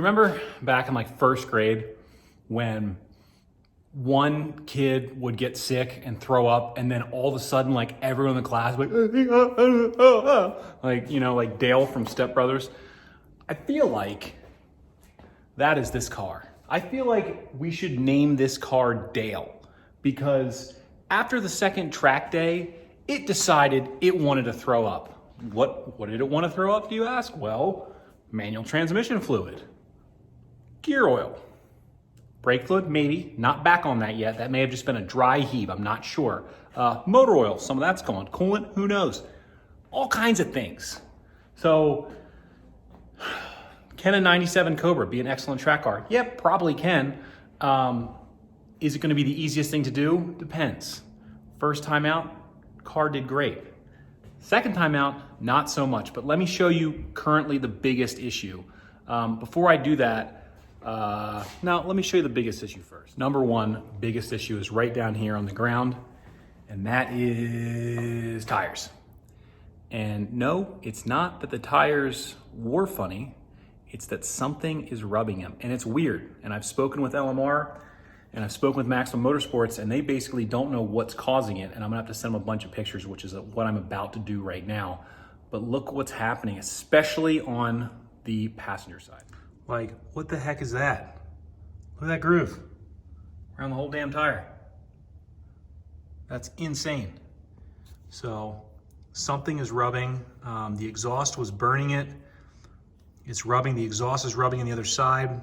You remember back in like first grade when one kid would get sick and throw up, and then all of a sudden, like everyone in the class would like, you know, like Dale from Step Brothers. I feel like that is this car. I feel like we should name this car Dale, because after the second track day, it decided it wanted to throw up. What did it want to throw up, do you ask? Well, manual transmission fluid, gear oil, brake fluid, maybe. Not back on that yet. That may have just been a dry heave. I'm not sure. Motor oil, some of that's gone. Coolant, who knows? All kinds of things. So, can a 97 Cobra be an excellent track car? Yep, probably can. Is it going to be the easiest thing to do? Depends. First time out, car did great. Second time out, not so much. But let me show you currently the biggest issue. Before I do that, now, let me show you the biggest issue first. Number one, biggest issue is right down here on the ground, and that is tires. And no, it's not that the tires wore funny, it's that something is rubbing them, and it's weird. And I've spoken with LMR, and I've spoken with Maximum Motorsports, and they basically don't know what's causing it, and I'm gonna have to send them a bunch of pictures, which is what I'm about to do right now. But look what's happening, especially on the passenger side. Like, what the heck is that? Look at that groove around the whole damn tire. That's insane. So something is rubbing. The exhaust was burning it. It's rubbing, the exhaust is rubbing on the other side,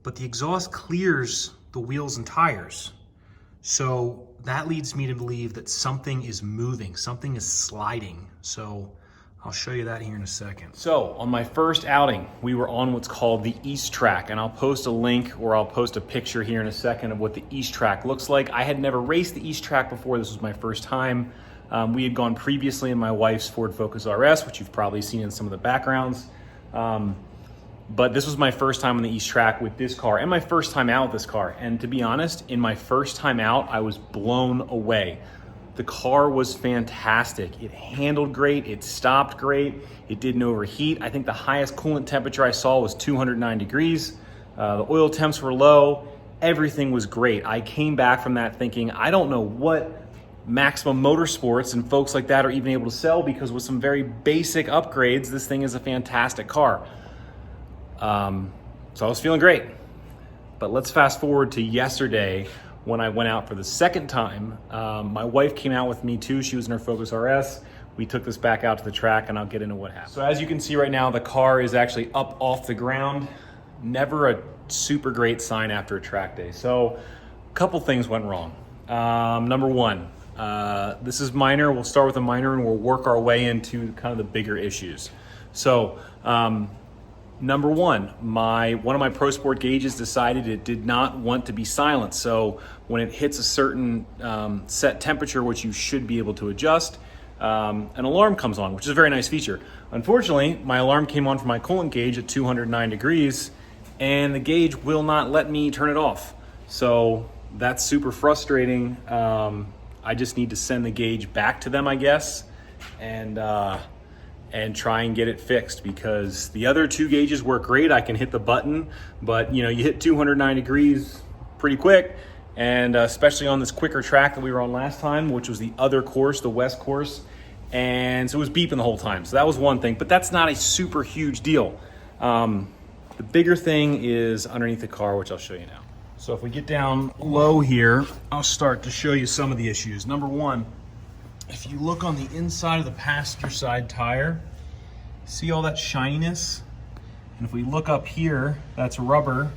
but the exhaust clears the wheels and tires. So that leads me to believe that something is moving, something is sliding. So I'll show you that here in a second. So on my first outing, we were on what's called the East Track, and I'll post a link or I'll post a picture here in a second of what the East Track looks like. I had never raced the East Track before. This was my first time. We had gone previously in my wife's Ford Focus RS, which you've probably seen in some of the backgrounds. But this was my first time on the East Track with this car and my first time out with this car. And to be honest, in my first time out, I was blown away. The car was fantastic. It handled great, it stopped great, it didn't overheat. I think the highest coolant temperature I saw was 209 degrees. The oil temps were low, everything was great. I came back from that thinking, I don't know what Maximum Motorsports and folks like that are even able to sell, because with some very basic upgrades, this thing is a fantastic car. So I was feeling great. But let's fast forward to yesterday when I went out for the second time. My wife came out with me too. She was in her Focus RS. We took this back out to the track, and I'll get into what happened. So as you can see right now, the car is actually up off the ground. Never a super great sign after a track day. So a couple things went wrong. Number one, this is minor. We'll start with a minor and we'll work our way into kind of the bigger issues. So number one, one of my Pro Sport gauges decided it did not want to be silent. So when it hits a certain set temperature, which you should be able to adjust, an alarm comes on, which is a very nice feature. Unfortunately, my alarm came on for my coolant gauge at 209 degrees, and the gauge will not let me turn it off. So that's super frustrating. I just need to send the gauge back to them, I guess, and try and get it fixed, because the other two gauges work great. I can hit the button, but you hit 209 degrees pretty quick, and especially on this quicker track that we were on last time, which was the other course, the West course, and so it was beeping the whole time. So that was one thing, but that's not a super huge deal. The bigger thing is underneath the car, which I'll show you now. So if we get down low here, I'll start to show you some of the issues. Number one, if you look on the inside of the passenger side tire, see all that shininess? And if we look up here, that's rubber.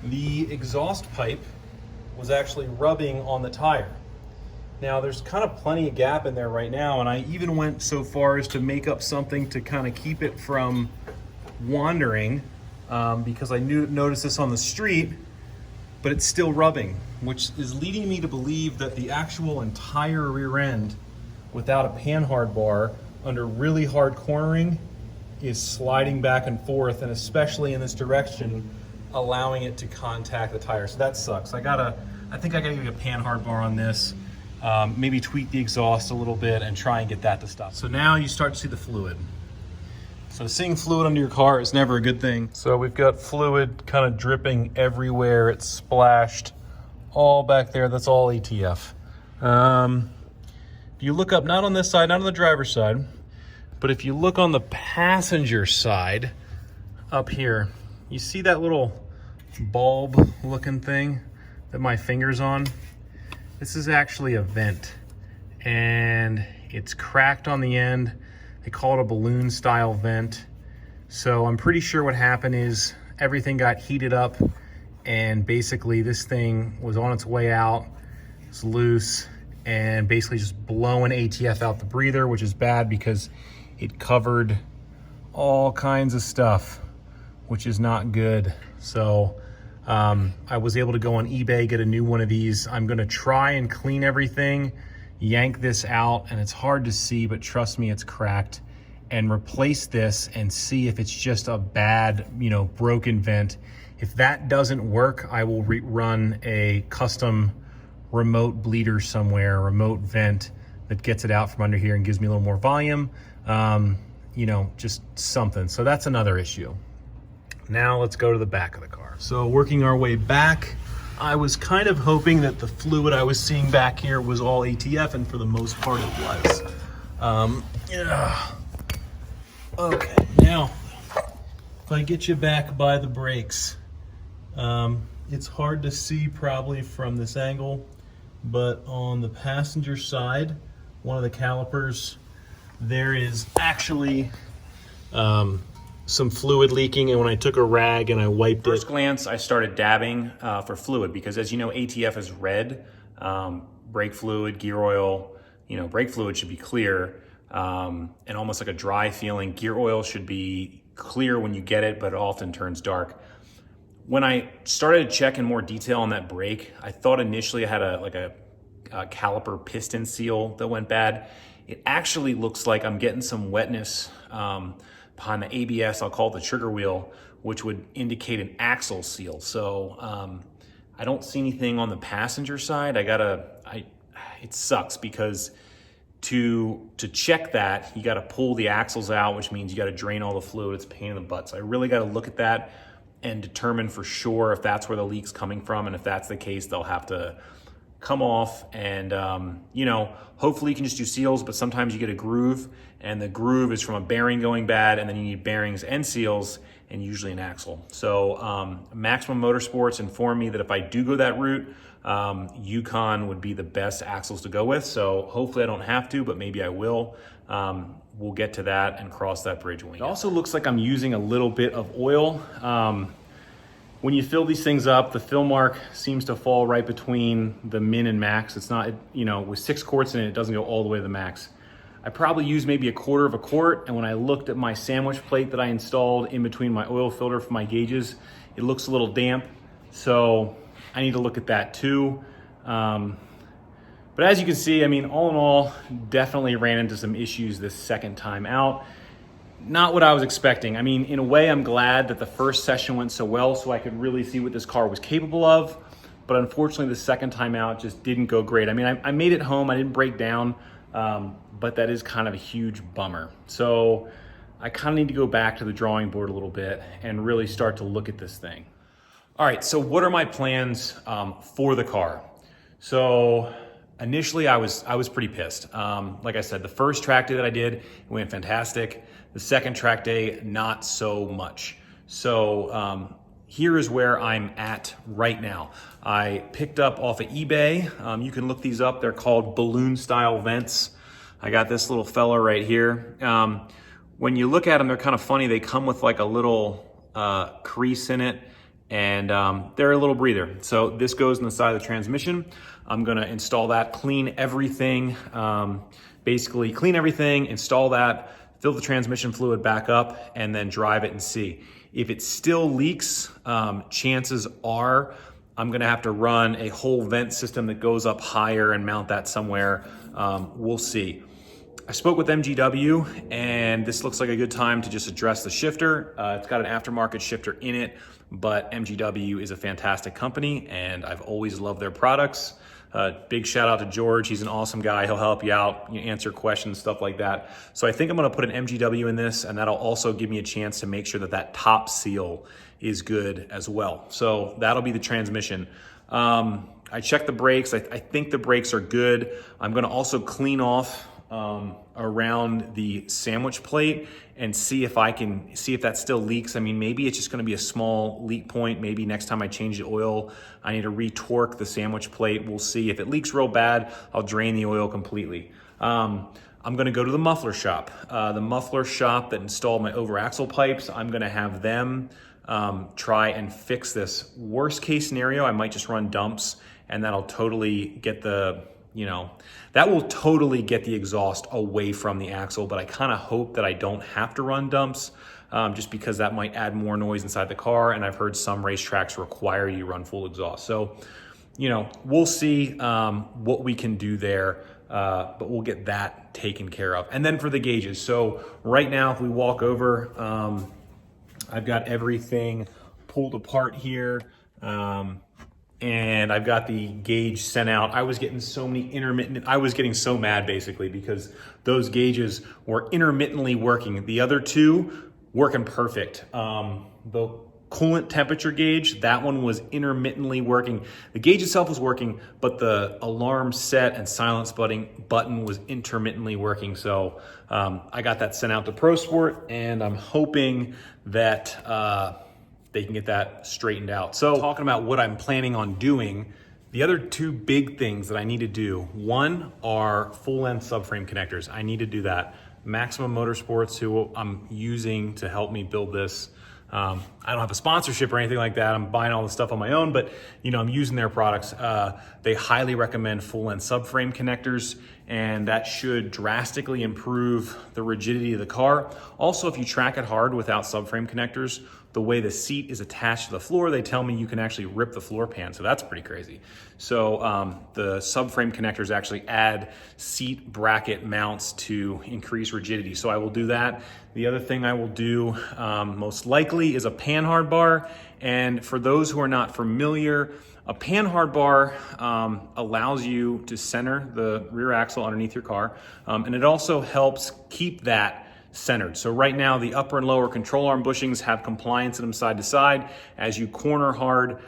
The exhaust pipe was actually rubbing on the tire. Now there's kind of plenty of gap in there right now, and I even went so far as to make up something to kind of keep it from wandering, because I noticed this on the street, but it's still rubbing, which is leading me to believe that the actual entire rear end, without a panhard bar, under really hard cornering, is sliding back and forth, and especially in this direction, allowing it to contact the tire. So that sucks. I think I gotta give a panhard bar on this, maybe tweak the exhaust a little bit and try and get that to stop. So now you start to see the fluid. So seeing fluid under your car is never a good thing. So we've got fluid kind of dripping everywhere. It's splashed all back there. That's all ATF. If you look up, not on this side, not on the driver's side, but if you look on the passenger side up here, you see that little bulb looking thing that my finger's on? This is actually a vent, and it's cracked on the end. They call it a balloon style vent. So I'm pretty sure what happened is everything got heated up, and basically this thing was on its way out. It's loose and basically just blowing ATF out the breather, which is bad because it covered all kinds of stuff, which is not good. So I was able to go on eBay, get a new one of these. I'm gonna try and clean everything, yank this out, and it's hard to see, but trust me, it's cracked, and replace this and see if it's just a bad, broken vent. If that doesn't work, I will run a custom remote bleeder somewhere, remote vent that gets it out from under here and gives me a little more volume, just something. So that's another issue. Now let's go to the back of the car. So working our way back, I was kind of hoping that the fluid I was seeing back here was all ATF, and for the most part it was. Okay, now if I get you back by the brakes, it's hard to see probably from this angle, but on the passenger side, one of the calipers, there is actually some fluid leaking, and when I took a rag and I wiped it. First glance, I started dabbing for fluid because, as you know, ATF is red. Brake fluid, gear oil, brake fluid should be clear and almost like a dry feeling. Gear oil should be clear when you get it, but it often turns dark. When I started to check in more detail on that brake, I thought initially I had a caliper piston seal that went bad. It actually looks like I'm getting some wetness behind the ABS, I'll call it the trigger wheel, which would indicate an axle seal. So I don't see anything on the passenger side. It sucks because to check that, you gotta pull the axles out, which means you gotta drain all the fluid. It's a pain in the butt. So I really gotta look at that and determine for sure if that's where the leak's coming from. And if that's the case, they'll have to come off and, hopefully you can just do seals, but sometimes you get a groove, and the groove is from a bearing going bad, and then you need bearings and seals, and usually an axle. So Maximum Motorsports informed me that if I do go that route, Yukon would be the best axles to go with. So hopefully I don't have to, but maybe I will. We'll get to that and cross that bridge when we get. It also looks like I'm using a little bit of oil. When you fill these things up, the fill mark seems to fall right between the min and max. It's not, with 6 quarts in it, it doesn't go all the way to the max. I probably used maybe a quarter of a quart, and when I looked at my sandwich plate that I installed in between my oil filter for my gauges, it looks a little damp, so I need to look at that too. But as you can see, all in all, definitely ran into some issues this second time out. Not what I was expecting. In a way, I'm glad that the first session went so well so I could really see what this car was capable of. But unfortunately, the second time out just didn't go great. I made it home. I didn't break down, but that is kind of a huge bummer. So I kind of need to go back to the drawing board a little bit and really start to look at this thing. All right, so what are my plans for the car? So initially, I was pretty pissed. Like I said, the first track day that I did, it went fantastic. The second track day, not so much. So here is where I'm at right now. I picked up off of eBay. You can look these up. They're called balloon style vents. I got this little fella right here. When you look at them, they're kind of funny. They come with like a little crease in it, and they're a little breather. So this goes in the side of the transmission. I'm gonna install that, clean everything, basically clean everything, install that, fill the transmission fluid back up, and then drive it and see. If it still leaks, chances are I'm gonna have to run a whole vent system that goes up higher and mount that somewhere. We'll see. I spoke with MGW, and this looks like a good time to just address the shifter. It's got an aftermarket shifter in it, but MGW is a fantastic company, and I've always loved their products. Big shout out to George. He's an awesome guy. He'll help you out, answer questions, stuff like that. So I think I'm gonna put an MGW in this, and that'll also give me a chance to make sure that that top seal is good as well. So that'll be the transmission. I checked the brakes. I think the brakes are good. I'm gonna also clean off around the sandwich plate and see if that still leaks. I mean, maybe it's just gonna be a small leak point. Maybe next time I change the oil, I need to re-torque the sandwich plate. We'll see. If it leaks real bad, I'll drain the oil completely. I'm gonna go to the muffler shop. The muffler shop that installed my over axle pipes, I'm gonna have them try and fix this. Worst case scenario, I might just run dumps, and that'll totally get that will totally get the exhaust away from the axle, but I kind of hope that I don't have to run dumps just because that might add more noise inside the car, and I've heard some racetracks require you run full exhaust. So, we'll see what we can do there, but we'll get that taken care of. And then for the gauges, so right now if we walk over, I've got everything pulled apart here. And I've got the gauge sent out. I was getting so many I was getting so mad basically because those gauges were intermittently working. The other two working perfect. The coolant temperature gauge, that one was intermittently working. The gauge itself was working, but the alarm set and silence button was intermittently working. So I got that sent out to Pro Sport, and I'm hoping that they can get that straightened out. So talking about what I'm planning on doing, the other two big things that I need to do, one are full length subframe connectors. I need to do that. Maximum Motorsports, who I'm using to help me build this. I don't have a sponsorship or anything like that. I'm buying all the stuff on my own, but I'm using their products. They highly recommend full length subframe connectors, and that should drastically improve the rigidity of the car. Also, if you track it hard without subframe connectors, the way the seat is attached to the floor, they tell me you can actually rip the floor pan. So that's pretty crazy. So the subframe connectors actually add seat bracket mounts to increase rigidity. So I will do that. The other thing I will do most likely is a panhard bar. And for those who are not familiar, a panhard bar allows you to center the rear axle underneath your car. And it also helps keep that centered. So right now the upper and lower control arm bushings have compliance in them side to side. As you corner hard,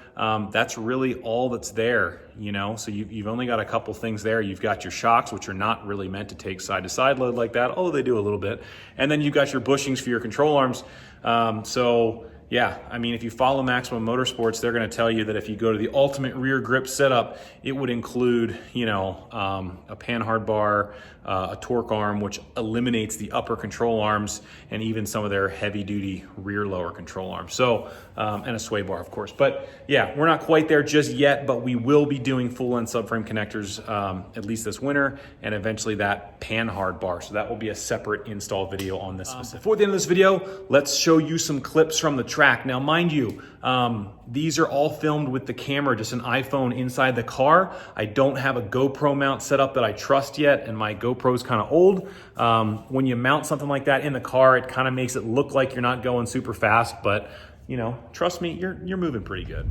that's really all that's there, so you've only got a couple things there. You've got your shocks, which are not really meant to take side to side load like that, although they do a little bit. And then you've got your bushings for your control arms. So yeah, I mean, if you follow Maximum Motorsports, they're going to tell you that if you go to the ultimate rear grip setup, it would include, a panhard bar, a torque arm, which eliminates the upper control arms, and even some of their heavy duty rear lower control arms. So, and a sway bar, of course. But yeah, we're not quite there just yet, but we will be doing full length subframe connectors at least this winter, and eventually that panhard bar. So that will be a separate install video on this specific. Before the end of this video, let's show you some clips from the track. Now, mind you, these are all filmed with the camera, just an iPhone inside the car. I don't have a GoPro mount set up that I trust yet, and my GoPro's kind of old. When you mount something like that in the car, it kind of makes it look like you're not going super fast, but trust me, you're moving pretty good.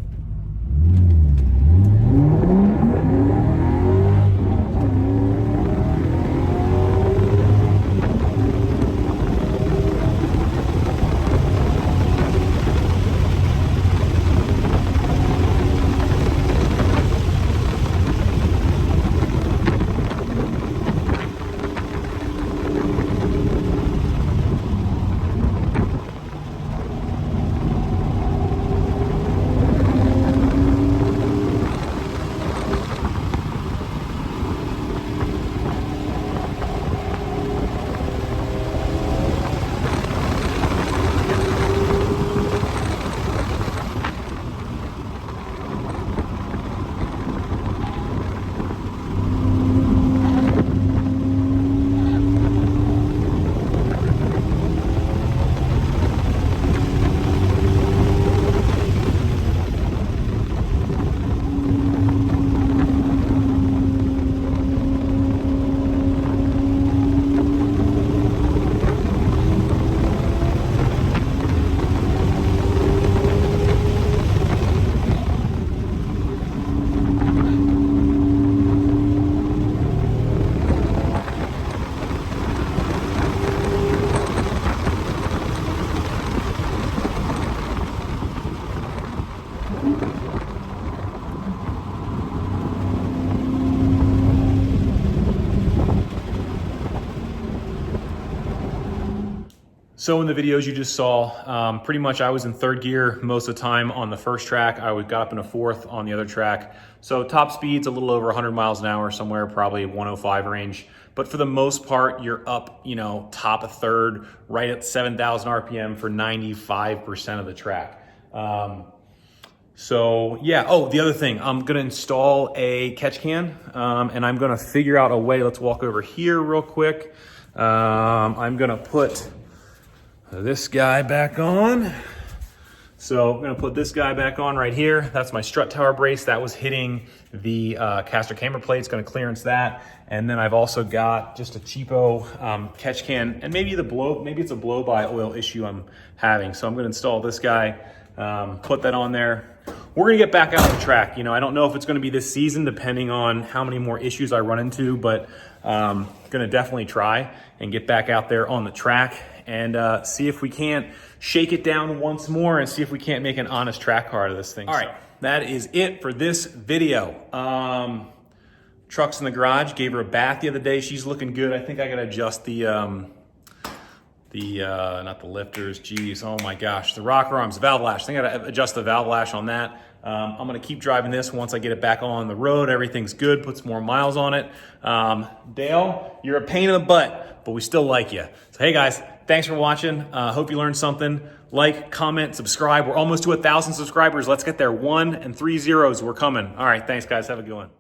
So in the videos you just saw, pretty much I was in third gear most of the time on the first track. I got up in a fourth on the other track. So top speed's a little over 100 miles an hour, somewhere probably 105 range. But for the most part, you're up, you know, top of third, right at 7,000 RPM for 95% of the track. So yeah, oh, the other thing, I'm gonna install a catch can and I'm gonna figure out a way. Let's walk over here real quick. I'm gonna put this guy back on. So I'm gonna put this guy back on right here. That's my strut tower brace. That was hitting the caster camber plate. It's gonna clearance that. And then I've also got just a cheapo catch can, and maybe it's a blow by oil issue I'm having. So I'm gonna install this guy, put that on there. We're gonna get back out on the track. You know, I don't know if it's gonna be this season, depending on how many more issues I run into, but gonna definitely try and get back out there on the track and see if we can't shake it down once more and see if we can't make an honest track car out of this thing. All right, that is it for this video. Truck's in the garage, gave her a bath the other day. She's looking good. I think I gotta adjust not the lifters, geez, oh my gosh, the rocker arms, the valve lash. I think I gotta adjust the valve lash on that. I'm gonna keep driving this once I get it back on the road. Everything's good, put some more miles on it. Dale, you're a pain in the butt, but we still like you. So hey guys, thanks for watching. Hope you learned something. Like, comment, subscribe. We're almost to 1,000 subscribers. Let's get there. 1 and 3 zeros. We're coming. All right, thanks guys, have a good one.